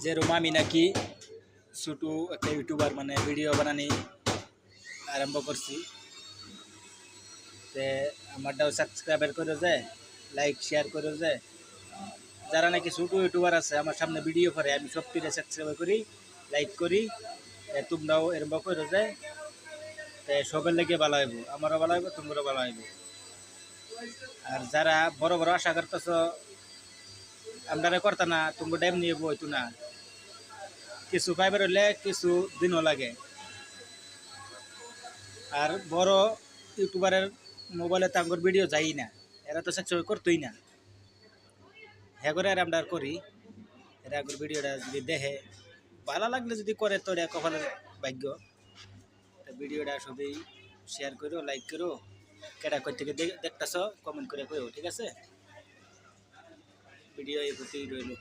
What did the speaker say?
যেরকম আমি নাকি ছোটো একটা ইউটিউবার মানে ভিডিও বানানি আরম্ভ করছি, তে আমারটাও সাবস্ক্রাইবার করে যায়, লাইক শেয়ার করে যায়। যারা নাকি ছোটো ইউটিউবার আছে আমার সামনে ভিডিও করে, আমি সবটিরে সাবস্ক্রাইব করি, লাইক করি। তোমরাও এরকম করে যায়, সবের লেগে ভালো হইব, আমারও ভালো হইব, তোমরাও ভালো হইব। আর যারা বড় বড় আশা করতেছ আমরা করতে না, তোমরা টাইম নিয়ে বইতো না, কিছু পাইবার হলে কিছু দিনও লাগে। আর বড় ইউটিউবারের মোবাইলে তো আমার ভিডিও যাই না, এরা তো সাবস্ক্রাইব করতোই না। হ্যাঁ করে আর আমরা করি, এরা আগর ভিডিওটা যদি দেখে ভালো লাগলে যদি করে তো এটা কপালের ভাগ্য। ভিডিওটা সবাই শেয়ার করো, লাইক করো, কেডা কই থেকে দেখতেছ কমেন্ট করে কইও, ঠিক আছে? ভিডিও এই প্রতি রইল।